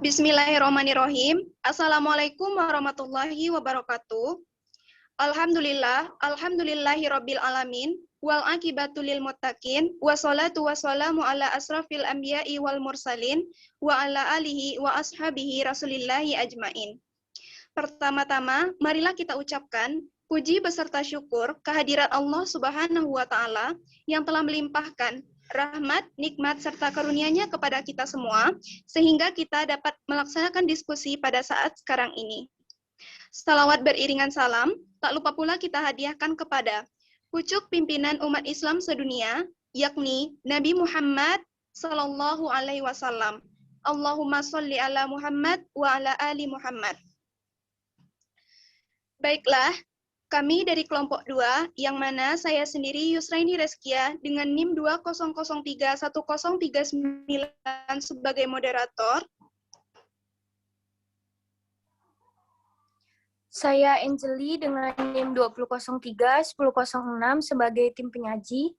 Bismillahirrahmanirrahim. Assalamualaikum warahmatullahi wabarakatuh. Alhamdulillahi rabbil alamin. Wal akibatu lil muttaqin. Wassalatu wassalamu ala asrafil anbiya'i wal mursalin. Wa ala alihi wa ashabihi rasulillahi ajmain. Pertama-tama, marilah kita ucapkan puji beserta syukur kehadirat Allah Subhanahu wa Ta'ala yang telah melimpahkan rahmat, nikmat, serta karunia-Nya kepada kita semua, sehingga kita dapat melaksanakan diskusi pada saat sekarang ini. Salawat beriringan salam, tak lupa pula kita hadiahkan kepada pucuk pimpinan umat Islam sedunia, yakni Nabi Muhammad Sallallahu Alaihi Wasallam. Allahumma sholli ala Muhammad wa ala ali Muhammad. Baiklah, kami dari kelompok 2, yang mana saya sendiri Yusraini Reskia dengan NIM 20031039 sebagai moderator. Saya Angeli dengan NIM 20031006 sebagai tim penyaji.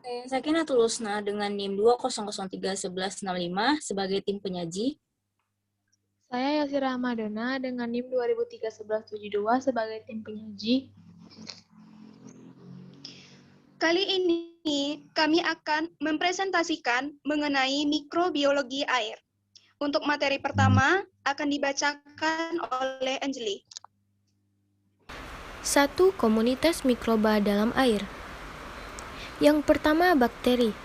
Saya Sakinatul Husna dengan NIM 20031165 sebagai tim penyaji. Saya Yasira Ramadana dengan NIM 20031172 sebagai tim penyaji. Kali ini kami akan mempresentasikan mengenai mikrobiologi air. Untuk materi pertama akan dibacakan oleh Angeli. 1. Komunitas mikroba dalam air. Yang pertama, bakteri.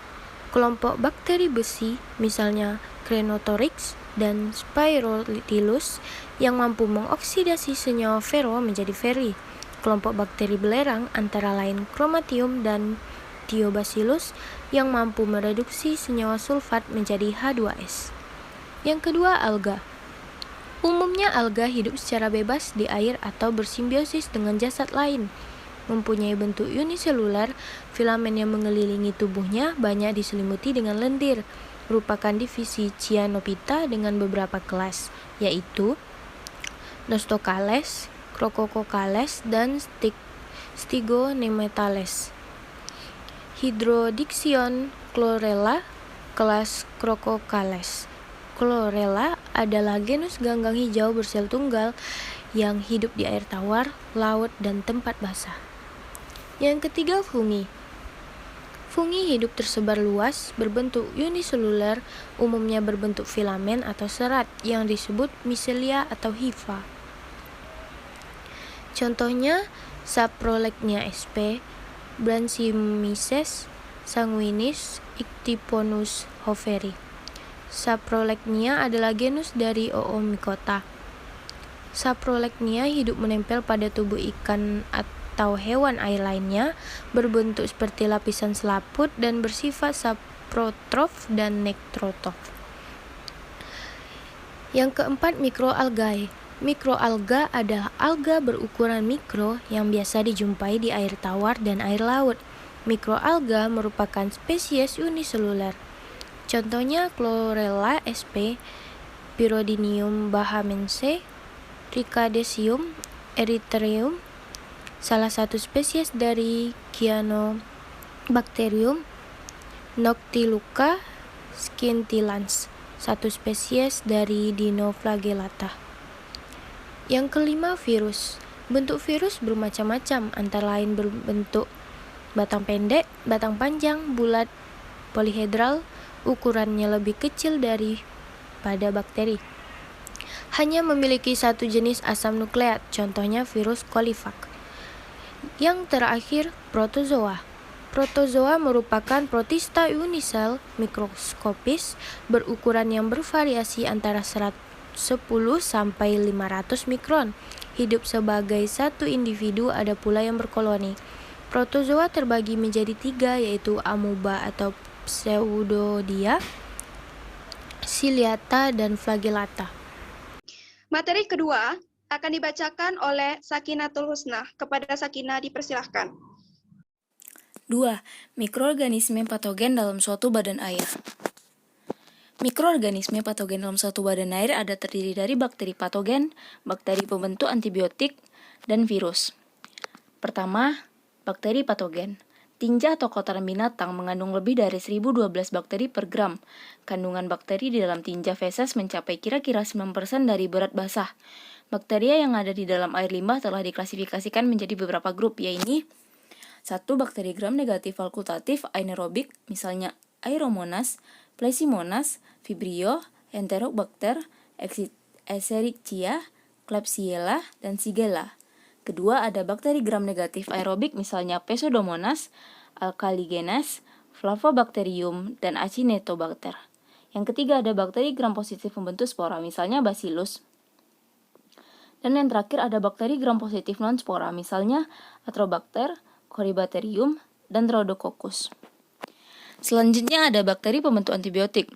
Kelompok bakteri besi, misalnya Crenotorix dan Spirolithilus, yang mampu mengoksidasi senyawa ferro menjadi feri. Kelompok bakteri belerang antara lain Chromatium dan Thiobacillus, yang mampu mereduksi senyawa sulfat menjadi H2S. Yang kedua, alga. Umumnya alga hidup secara bebas di air atau bersimbiosis dengan jasad lain. Mempunyai bentuk uniseluler, filamen yang mengelilingi tubuhnya banyak diselimuti dengan lendir, merupakan divisi Cyanophyta dengan beberapa kelas, yaitu Nostocales, Crocococales, dan Stygonematales. Hydrodiction Chlorella, kelas Crococales. Chlorella adalah genus ganggang hijau bersel tunggal yang hidup di air tawar, laut, dan tempat basah. Yang ketiga, fungi. Fungi hidup tersebar luas, berbentuk uniseluler, umumnya berbentuk filamen atau serat yang disebut micelia atau hifa. Contohnya, Saprolegnia sp, Branchimyces sanguinis, Ictiponus hoveri. Saprolegnia adalah genus dari Oomycota. Saprolegnia hidup menempel pada tubuh ikan atau hewan air lainnya, berbentuk seperti lapisan selaput dan bersifat saprotrof dan nektrotrof. Yang keempat, mikroalgae. Mikroalga adalah alga berukuran mikro yang biasa dijumpai di air tawar dan air laut. Mikroalga merupakan spesies uniseluler. Contohnya Chlorella sp, Pyrodinium bahamense, Ricadesium erythraeum, salah satu spesies dari Cyanobacterium, Noctiluca scintillans, satu spesies dari Dinoflagellata. Yang kelima, virus. Bentuk virus bermacam-macam, antara lain berbentuk batang pendek, batang panjang, bulat, polihedral, ukurannya lebih kecil daripada bakteri. Hanya memiliki satu jenis asam nukleat, contohnya virus Colifac. Yang terakhir, protozoa. Protozoa merupakan protista unisel mikroskopis berukuran yang bervariasi antara 10 sampai 500 mikron. Hidup sebagai satu individu, ada pula yang berkoloni. Protozoa terbagi menjadi 3, yaitu amuba atau Pseudodia, Ciliata, dan Flagellata. Materi kedua akan dibacakan oleh Sakinatul Husna. Kepada Sakinah dipersilahkan. 2. Mikroorganisme patogen dalam suatu badan air. Mikroorganisme patogen dalam suatu badan air ada terdiri dari bakteri patogen, bakteri pembentuk antibiotik, dan virus. Pertama, bakteri patogen. Tinja atau kotoran binatang mengandung lebih dari 1012 bakteri per gram. Kandungan bakteri di dalam tinja feses mencapai kira-kira 9% dari berat basah. Bakteria yang ada di dalam air limbah telah diklasifikasikan menjadi beberapa grup, yaitu 1. Bakteri gram negatif fakultatif anaerobik, misalnya Aeromonas, Pleishmonas, Vibrio, Enterobacter, Escherichia, Klebsiella, dan Shigella. Kedua, ada bakteri gram negatif aerobik, misalnya Pseudomonas, Alkaligenes, Flavobacterium, dan Acinetobacter. Yang ketiga, ada bakteri gram positif pembentuk spora, misalnya Bacillus. Dan yang terakhir, ada bakteri gram positif non-spora, misalnya Atrobacter, Corybacterium, dan Rhodococcus. Selanjutnya ada bakteri pembentuk antibiotik.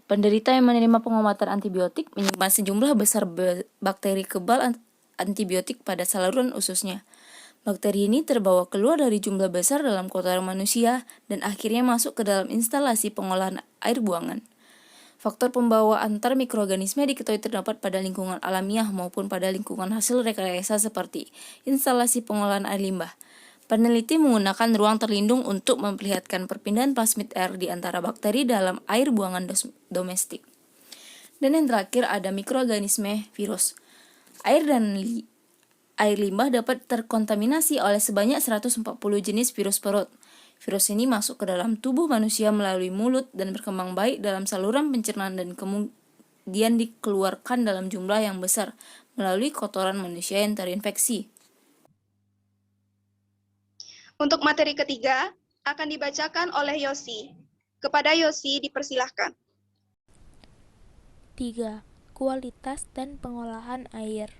Penderita yang menerima pengobatan antibiotik menyimpan sejumlah besar bakteri kebal antibiotik pada saluran ususnya. Bakteri ini terbawa keluar dari jumlah besar dalam kotoran manusia dan akhirnya masuk ke dalam instalasi pengolahan air buangan. Faktor pembawa antar mikroorganisme diketahui terdapat pada lingkungan alamiah maupun pada lingkungan hasil rekayasa seperti instalasi pengolahan air limbah. Peneliti menggunakan ruang terlindung untuk memperlihatkan perpindahan plasmid air di antara bakteri dalam air buangan domestik. Dan yang terakhir ada mikroorganisme virus. Air limbah dapat terkontaminasi oleh sebanyak 140 jenis virus perut. Virus ini masuk ke dalam tubuh manusia melalui mulut dan berkembang baik dalam saluran pencernaan dan kemudian dikeluarkan dalam jumlah yang besar melalui kotoran manusia yang terinfeksi. Untuk materi ketiga akan dibacakan oleh Yosi. Kepada Yosi dipersilahkan. 3. Kualitas dan pengolahan air.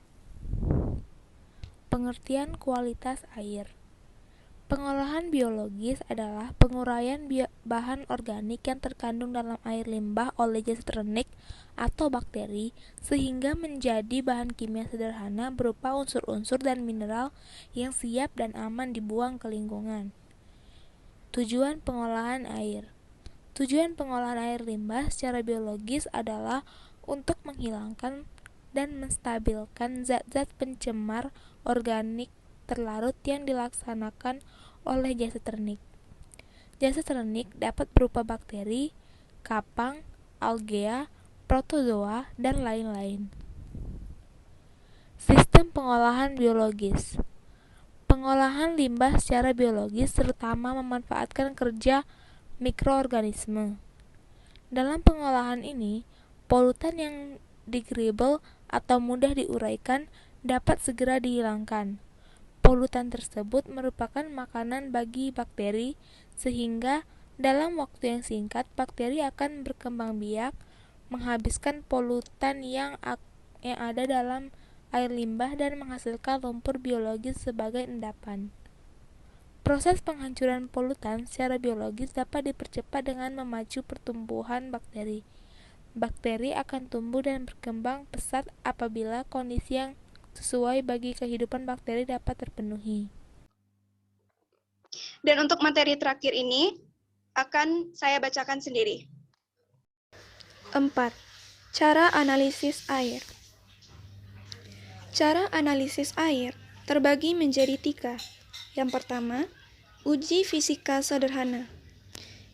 Pengertian kualitas air. Pengolahan biologis adalah penguraian bahan organik yang terkandung dalam air limbah oleh zat renik atau bakteri sehingga menjadi bahan kimia sederhana berupa unsur-unsur dan mineral yang siap dan aman dibuang ke lingkungan. Tujuan pengolahan air. Tujuan pengolahan air limbah secara biologis adalah untuk menghilangkan dan menstabilkan zat-zat pencemar organik terlarut yang dilaksanakan oleh jasa ternik. Jasa ternik dapat berupa bakteri, kapang, algea, protozoa, dan lain-lain. Sistem pengolahan biologis. Pengolahan limbah secara biologis terutama memanfaatkan kerja mikroorganisme. Dalam pengolahan ini, polutan yang degradable atau mudah diuraikan dapat segera dihilangkan. Polutan tersebut merupakan makanan bagi bakteri, sehingga dalam waktu yang singkat bakteri akan berkembang biak, menghabiskan polutan yang ada dalam air limbah dan menghasilkan lumpur biologis sebagai endapan. Proses penghancuran polutan secara biologis dapat dipercepat dengan memacu pertumbuhan bakteri. Bakteri akan tumbuh dan berkembang pesat apabila kondisi yang sesuai bagi kehidupan bakteri dapat terpenuhi. Dan untuk materi terakhir ini akan saya bacakan sendiri. 4. Cara analisis air. Cara analisis air terbagi menjadi 3. Yang pertama, uji fisika sederhana.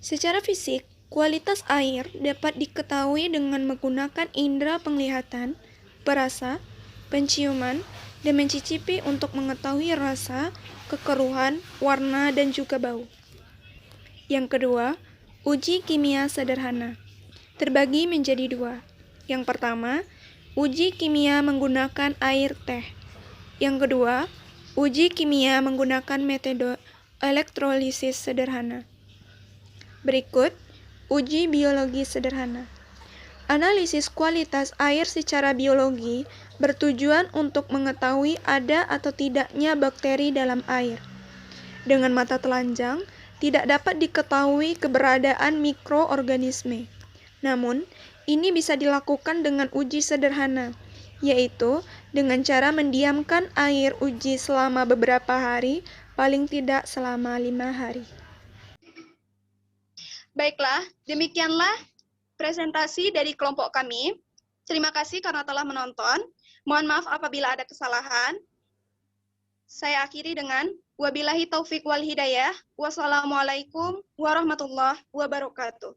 Secara fisik, kualitas air dapat diketahui dengan menggunakan indera penglihatan, perasa, penciuman, dan mencicipi untuk mengetahui rasa, kekeruhan, warna, dan juga bau. Yang kedua, uji kimia sederhana. Terbagi menjadi 2. Yang pertama, uji kimia menggunakan air teh. Yang kedua, uji kimia menggunakan metode elektrolisis sederhana. Berikut, uji biologi sederhana. Analisis kualitas air secara biologi bertujuan untuk mengetahui ada atau tidaknya bakteri dalam air. Dengan mata telanjang, tidak dapat diketahui keberadaan mikroorganisme. Namun, ini bisa dilakukan dengan uji sederhana, yaitu dengan cara mendiamkan air uji selama beberapa hari, paling tidak selama 5 hari. Baiklah, demikianlah presentasi dari kelompok kami. Terima kasih karena telah menonton. Mohon maaf apabila ada kesalahan. Saya akhiri dengan wabillahi taufik wal hidayah. Wassalamualaikum warahmatullahi wabarakatuh.